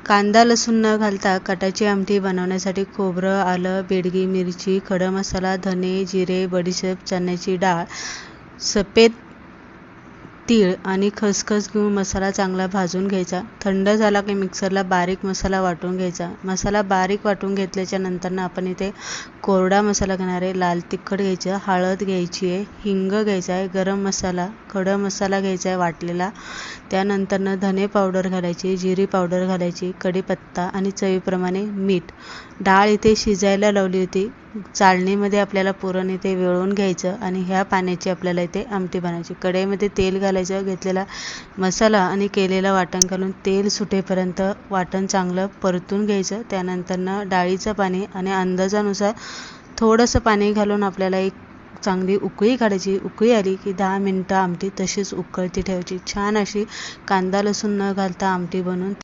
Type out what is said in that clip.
कांदा लसूण न घालता कटाची आमटी बनवण्यासाठी खोबरं, आलं, बेडगी मिरची, खडा मसाला, धने, जिरे, बडीशेप, चण्याची डाळ, सफेद तीळ आणि खसखस घेऊन मसाला चांगला भाजून घ्यायचा. थंड झाला की मिक्सरला बारीक मसाला वाटून घ्यायचा. मसाला बारीक वाटून घेतल्याच्या नंतर आपण इथे कोरडा मसाला घेणार आहे. लाल तिखट घ्यायचं, हळद घ्यायची आहे, हिंग घ्यायचा आहे, गरम मसाला, खडा मसाला घ्यायचा आहे वाटलेला. त्यानंतर धने पावडर घालायची, जिरी पावडर घालायची, कढीपत्ता आणि चवीप्रमाणे मीठ. डाळ इथे शिजायला लावली होती. चाळणीमध्ये आपल्याला पुरण इथे वेळून घ्यायचं आणि ह्या पाण्याची आपल्याला इथे आमटी बनायची. कढईमध्ये तेल घालायचं, घेतलेला मसाला आणि केलेलं वाटण घालून तेल सुटेपर्यंत वाटण चांगलं परतून घ्यायचं. त्यानंतर डाळीचं पाणी आणि अंदाजानुसार थोडंसं पाणी घालून आपल्याला एक चांगली उकळी काढायची. उकळी आली की 10 मिनटं आमटी तशीच उकळती ठेवायची. छान अशी कांदा लसूण न घालता आमटी बनवून